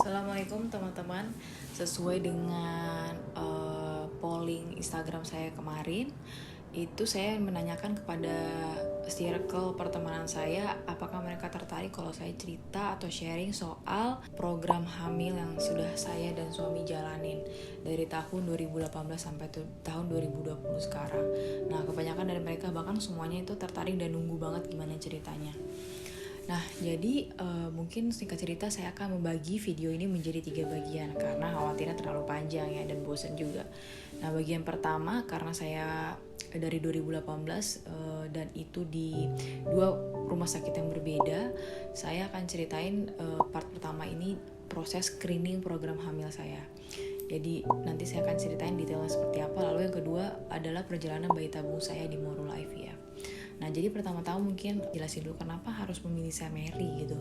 Assalamualaikum teman-teman. Sesuai dengan polling Instagram saya kemarin, itu saya menanyakan kepada circle pertemanan saya apakah mereka tertarik kalau saya cerita atau sharing soal program hamil yang sudah saya dan suami jalanin dari tahun 2018 sampai tahun 2020 sekarang. Nah, kebanyakan dari mereka bahkan semuanya itu tertarik dan nunggu banget gimana ceritanya. Nah, jadi mungkin singkat cerita saya akan membagi video ini menjadi 3 bagian karena khawatirnya terlalu panjang ya dan bosan juga. Nah, bagian pertama karena saya dari 2018 dan itu di 2 rumah sakit yang berbeda, saya akan ceritain part pertama ini proses screening program hamil saya. Jadi nanti saya akan ceritain detailnya seperti apa. Lalu yang kedua adalah perjalanan bayi tabung saya di Morula IVF. Nah, jadi pertama-tama mungkin jelasin dulu kenapa harus memilih Sam Mary gitu.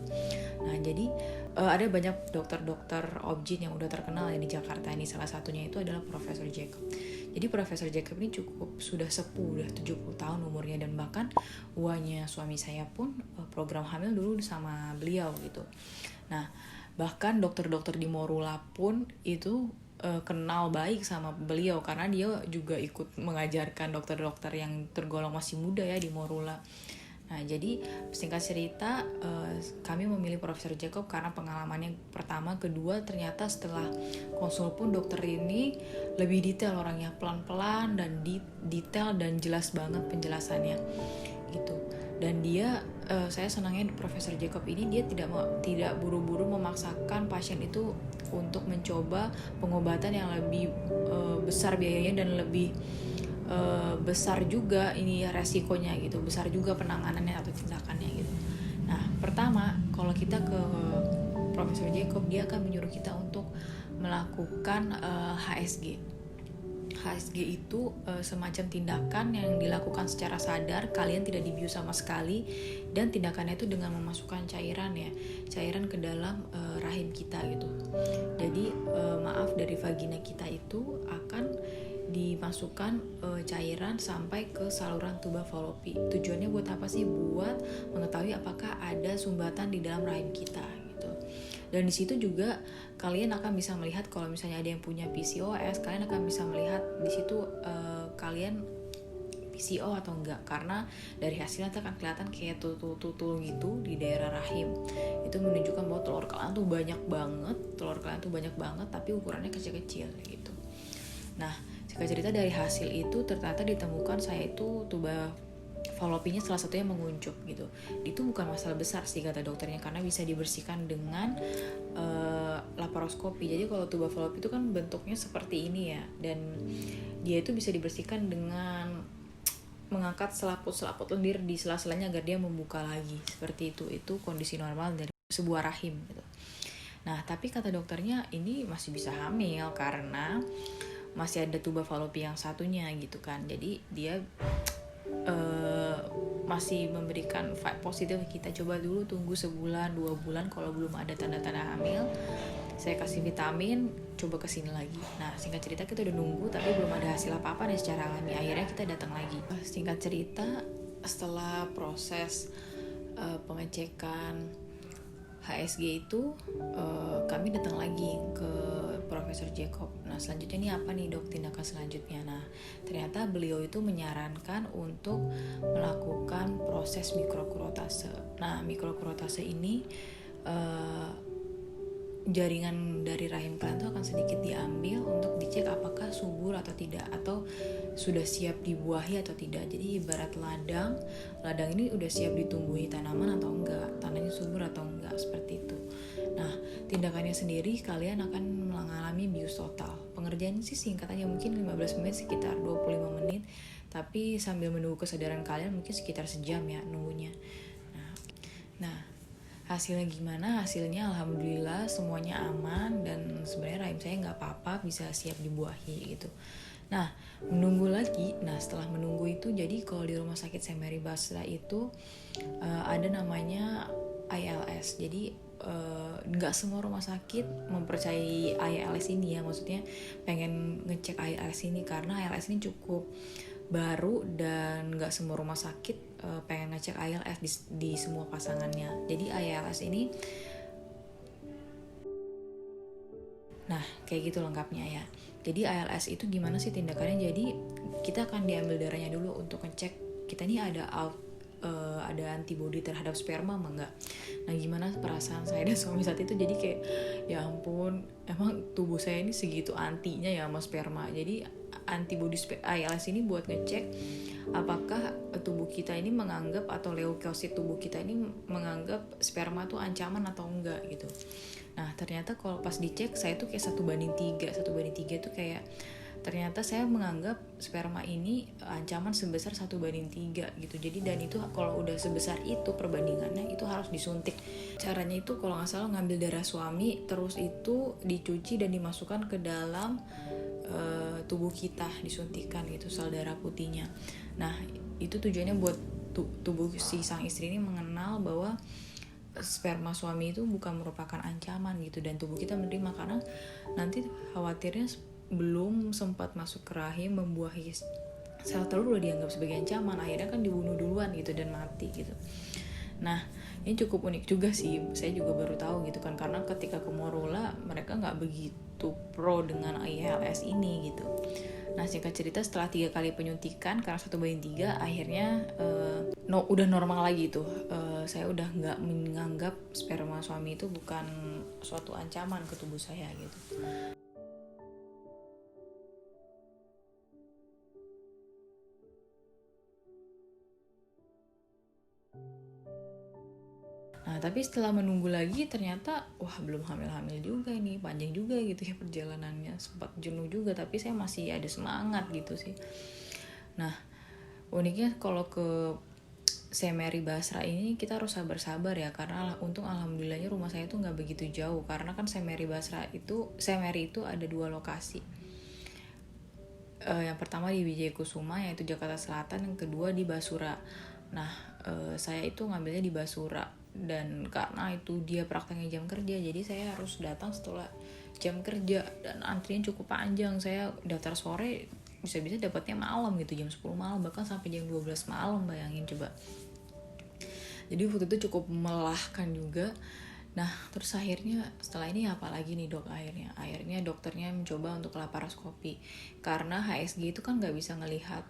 Nah, jadi ada banyak dokter-dokter obgyn yang udah terkenal ya di Jakarta ini. Salah satunya itu adalah Profesor Jacob. Jadi Profesor Jacob ini cukup sudah sepuh, udah 70 tahun umurnya, dan bahkan uanya suami saya pun program hamil dulu sama beliau gitu. Nah, bahkan dokter-dokter di Morula pun itu kenal baik sama beliau karena dia juga ikut mengajarkan dokter-dokter yang tergolong masih muda ya di Morula. Nah, jadi singkat cerita kami memilih Profesor Jacob karena pengalamannya pertama, kedua ternyata setelah konsul pun dokter ini lebih detail orangnya, pelan-pelan dan detail dan jelas banget penjelasannya gitu. Dan dia saya senangnya Profesor Jacob ini dia tidak buru-buru memaksakan pasien itu untuk mencoba pengobatan yang lebih besar biayanya dan lebih besar juga ini resikonya gitu, besar juga penanganannya atau tindakannya gitu. Nah, pertama kalau kita ke Profesor Jacob, dia akan menyuruh kita untuk melakukan HSG. HSG itu semacam tindakan yang dilakukan secara sadar, kalian tidak dibius sama sekali, dan tindakannya itu dengan memasukkan cairan ke dalam rahim kita gitu. Jadi dari vagina kita itu akan dimasukkan cairan sampai ke saluran tuba fallopi. Tujuannya buat apa sih? Buat mengetahui apakah ada sumbatan di dalam rahim kita gitu. Dan di situ juga kalian akan bisa melihat kalau misalnya ada yang punya PCOS, kalian akan bisa melihat di situ kalian PCO atau enggak, karena dari hasilnya akan kelihatan kayak tutul gitu di daerah rahim. Itu menunjukkan bahwa telur kalian tuh banyak banget tapi ukurannya kecil-kecil gitu. Nah, singkat cerita dari hasil itu ternyata ditemukan saya itu tuba fallopinya salah satunya menguncup gitu. Itu bukan masalah besar sih kata dokternya karena bisa dibersihkan dengan laparoskopi. Jadi kalau tuba fallopi itu kan bentuknya seperti ini ya, dan dia itu bisa dibersihkan dengan mengangkat selaput lendir di sela-selanya agar dia membuka lagi seperti itu. Itu kondisi normal dari sebuah rahim gitu. Nah, tapi kata dokternya ini masih bisa hamil karena masih ada tuba fallopi yang satunya gitu kan. Jadi dia masih memberikan vibe positif. Kita coba dulu tunggu sebulan 2 bulan, kalau belum ada tanda-tanda hamil saya kasih vitamin, coba kesini lagi. Nah, singkat cerita kita udah nunggu tapi belum ada hasil apa-apa dan secara alami akhirnya kita datang lagi. Singkat cerita setelah proses pengecekan HSG itu kami datang lagi ke Profesor Jacob. Nah, selanjutnya ini apa nih dok tindakan selanjutnya? Nah, ternyata beliau itu menyarankan untuk melakukan proses mikrokurotase. Nah, mikrokurotase ini jaringan dari rahim kalian tuh akan sedikit diambil untuk dicek apakah subur atau tidak, atau sudah siap dibuahi atau tidak. Jadi ibarat ladang ini udah siap ditumbuhi tanaman atau enggak, tanahnya subur atau enggak, seperti itu. Nah, tindakannya sendiri kalian akan mengalami bius total. Pengerjaan sih singkatannya mungkin 15 menit, sekitar 25 menit, tapi sambil menunggu kesadaran kalian mungkin sekitar sejam ya nunggunya. Nah, hasilnya gimana? Hasilnya alhamdulillah semuanya aman dan sebenarnya rahim saya nggak apa-apa, bisa siap dibuahi gitu. Nah, menunggu lagi. Nah, setelah menunggu itu, jadi kalau di rumah sakit Sam Mary Basra itu ada namanya ILS. Jadi nggak semua rumah sakit mempercayai ILS ini ya, maksudnya pengen ngecek ILS ini karena ILS ini cukup baru dan nggak semua rumah sakit pengen ngecek ILS di semua pasangannya. Jadi ILS ini Nah, kayak gitu lengkapnya ya. Jadi ALS itu gimana sih tindakannya? Jadi kita akan diambil darahnya dulu untuk ngecek kita nih ada antibodi terhadap sperma apa enggak. Nah, gimana perasaan saya dan suami saat itu, jadi kayak ya ampun, emang tubuh saya ini segitu antinya ya sama sperma. Jadi antibodi ALS ini buat ngecek apakah tubuh kita ini menganggap, atau leukosit tubuh kita ini menganggap sperma tuh ancaman atau enggak gitu. Nah, ternyata kalau pas dicek saya tuh kayak 1:3. 1:3 tuh kayak ternyata saya menganggap sperma ini ancaman sebesar 1:3 gitu. Jadi dan itu kalau udah sebesar itu perbandingannya itu harus disuntik. Caranya itu kalau nggak salah ngambil darah suami, terus itu dicuci dan dimasukkan ke dalam tubuh kita, disuntikan gitu sel darah putihnya. Nah, itu tujuannya buat tubuh si sang istri ini mengenal bahwa sperma suami itu bukan merupakan ancaman gitu, dan tubuh kita menerima, karena nanti khawatirnya belum sempat masuk ke rahim membuahi sel telur udah dianggap sebagai ancaman, akhirnya kan dibunuh duluan gitu dan mati gitu. Nah, ini cukup unik juga sih, saya juga baru tahu gitu kan, karena ketika ke Morula mereka nggak begitu pro dengan ALS ini gitu. Nah, singkat cerita setelah 3 kali penyuntikan karena 1:3 akhirnya udah normal lagi tuh. Saya udah nggak menganggap sperma suami itu bukan suatu ancaman ke tubuh saya gitu. Nah, tapi setelah menunggu lagi ternyata belum hamil-hamil juga, ini panjang juga gitu ya perjalanannya, sempat jenuh juga, tapi saya masih ada semangat gitu sih. Nah, uniknya kalau ke Semeri Basra ini kita harus sabar-sabar ya, karena untung alhamdulillahnya rumah saya tuh nggak begitu jauh, karena kan Semeri itu ada 2 lokasi. Yang pertama di Wijaya Kusuma yaitu Jakarta Selatan, yang kedua di Basura. Nah, saya itu ngambilnya di Basura, dan karena itu dia prakteknya jam kerja, jadi saya harus datang setelah jam kerja, dan antrian cukup panjang. Saya daftar sore, bisa-bisa dapatnya malam gitu, jam 10 malam, bahkan sampai jam 12 malam, bayangin coba. Jadi waktu itu cukup melelahkan juga. Nah, terus akhirnya setelah ini apa lagi nih dok, akhirnya dokternya mencoba untuk laparoskopi, karena HSG itu kan nggak bisa ngelihat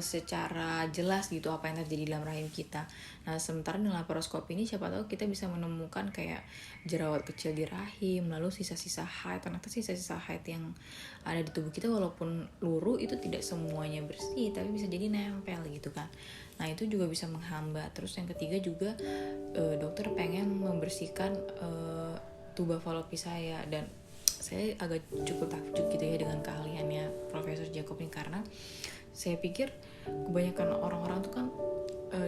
secara jelas gitu apa yang terjadi dalam rahim kita. Nah, sementara dengan laparoskopi ini siapa tahu kita bisa menemukan kayak jerawat kecil di rahim, lalu sisa-sisa haid. Ternyata sisa-sisa haid yang ada di tubuh kita walaupun luruh itu tidak semuanya bersih, tapi bisa jadi nempel gitu kan. Nah, itu juga bisa menghambat. Terus yang ketiga juga dokter pengen membersihkan tuba falopi saya, dan saya agak cukup takjub gitu ya dengan keahliannya Profesor Jacob ini, karena saya pikir kebanyakan orang-orang tuh kan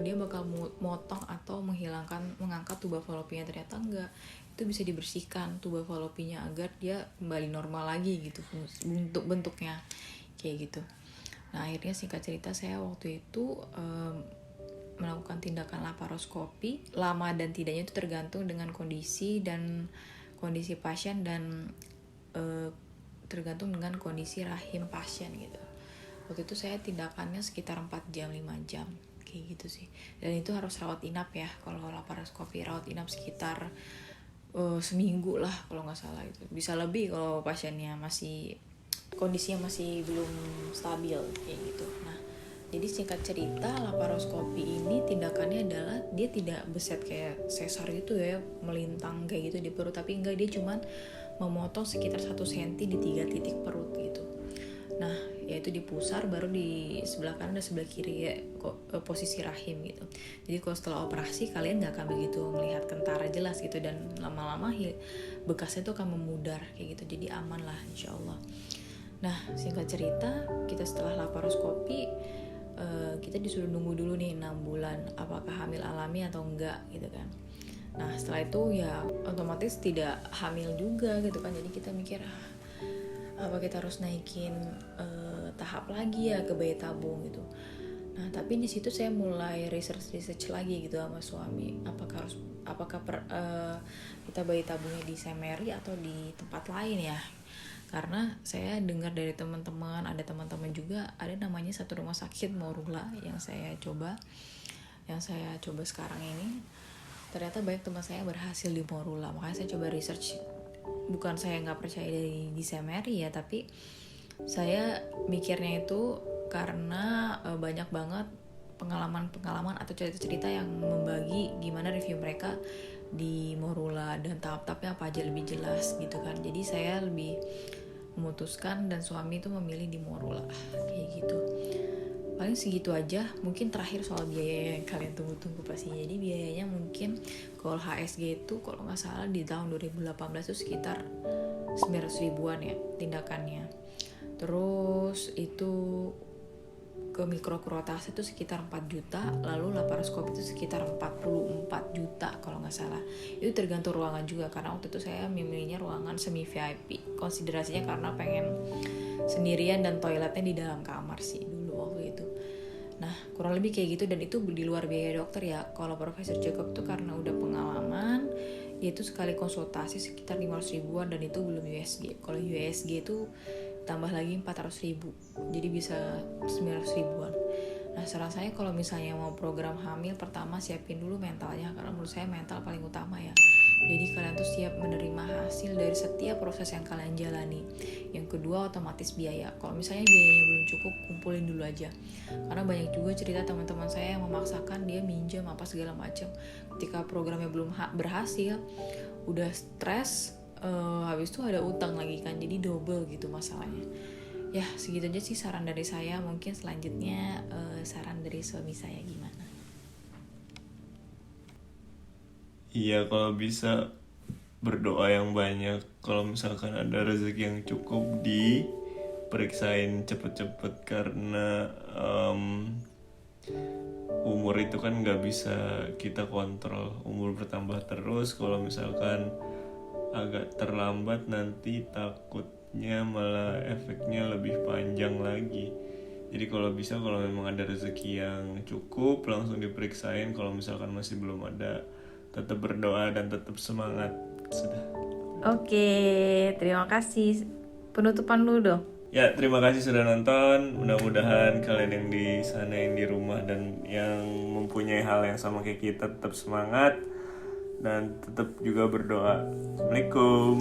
dia bakal motong atau mengangkat tuba falopinya. Ternyata enggak, itu bisa dibersihkan tuba falopinya agar dia kembali normal lagi gitu bentuknya kayak gitu. Nah, akhirnya singkat cerita saya waktu itu melakukan tindakan laparoskopi. Lama dan tidaknya itu tergantung dengan kondisi pasien, dan tergantung dengan kondisi rahim pasien gitu. Waktu itu saya tindakannya sekitar 4 jam 5 jam kayak gitu sih, dan itu harus rawat inap ya. Kalau laparoskopi rawat inap sekitar seminggu lah kalau nggak salah, itu bisa lebih kalau pasiennya kondisinya masih belum stabil kayak gitu. Nah, jadi singkat cerita laparoskopi ini tindakannya adalah dia tidak beset kayak sesar gitu ya, melintang kayak gitu di perut, tapi enggak, dia cuman memotong sekitar 1 cm di 3 titik perut gitu. Nah, yaitu di pusar, baru di sebelah kanan dan sebelah kiri ya, posisi rahim gitu. Jadi kalau setelah operasi kalian gak akan begitu melihat kentara jelas gitu, dan lama-lama bekasnya tuh akan memudar kayak gitu, jadi aman lah insyaallah. Nah, singkat cerita, kita setelah laparoskopi kita disuruh nunggu dulu nih 6 bulan apakah hamil alami atau enggak gitu kan. Nah, setelah itu ya otomatis tidak hamil juga gitu kan. Jadi kita mikir apa kita harus naikin tahap lagi ya ke bayi tabung gitu. Nah, tapi di situ saya mulai research lagi gitu sama suami, apakah kita bayi tabungnya di Semeri atau di tempat lain ya. Karena saya dengar dari teman-teman, ada teman-teman juga ada namanya satu rumah sakit Morula yang saya coba sekarang ini. Ternyata banyak teman saya berhasil di Morula, makanya saya coba research bukan saya nggak percaya dari Disa Mary ya, tapi saya mikirnya itu karena banyak banget pengalaman-pengalaman atau cerita-cerita yang membagi gimana review mereka di Morula dan tahap-tahapnya apa aja lebih jelas gitu kan. Jadi saya lebih memutuskan dan suami itu memilih di Morula kayak gitu. Paling segitu aja. Mungkin terakhir soal biaya yang kalian tunggu-tunggu pastinya. Jadi biayanya mungkin kalau HSG itu kalau nggak salah di tahun 2018 itu sekitar 900 ribuan ya tindakannya. Terus itu ke mikrokurotase itu sekitar 4 juta, lalu laparoskopi itu sekitar 44 juta kalau nggak salah. Itu tergantung ruangan juga, karena waktu itu saya memilihnya ruangan semi VIP. Konsiderasinya karena pengen sendirian dan toiletnya di dalam kamar sih dulu waktu itu. Nah, kurang lebih kayak gitu, dan itu di luar biaya dokter ya. Kalau Profesor Jacob tuh karena udah pengalaman, dia itu sekali konsultasi sekitar 500 ribuan dan itu belum USG. Kalau USG itu tambah lagi 400 ribu, jadi bisa 900 ribuan. Nah, saran saya kalau misalnya mau program hamil, pertama siapin dulu mentalnya, karena menurut saya mental paling utama ya. Jadi kalian tuh siap menerima hasil dari setiap proses yang kalian jalani. Yang kedua, otomatis biaya. Kalau misalnya biayanya belum cukup, kumpulin dulu aja. Karena banyak juga cerita teman-teman saya yang memaksakan dia minjam apa segala macam. Ketika programnya belum berhasil, udah stres, habis itu ada utang lagi kan, jadi double gitu masalahnya. Ya segitu aja sih saran dari saya. Mungkin selanjutnya saran dari suami saya gimana? Iya, kalau bisa berdoa yang banyak. Kalau misalkan ada rezeki yang cukup, diperiksain cepet-cepet, karena umur itu kan nggak bisa kita kontrol. Umur bertambah terus. Kalau misalkan agak terlambat, nanti takutnya malah efeknya lebih panjang lagi. Jadi kalau bisa, kalau memang ada rezeki yang cukup, langsung diperiksain. Kalau misalkan masih belum ada, tetap berdoa dan tetap semangat. Sudah. Oke, terima kasih. Penutupan dulu dong. Ya, terima kasih sudah nonton. Mudah-mudahan kalian yang di sana, yang di rumah, dan yang mempunyai hal yang sama kayak kita tetap semangat dan tetap juga berdoa. Assalamualaikum.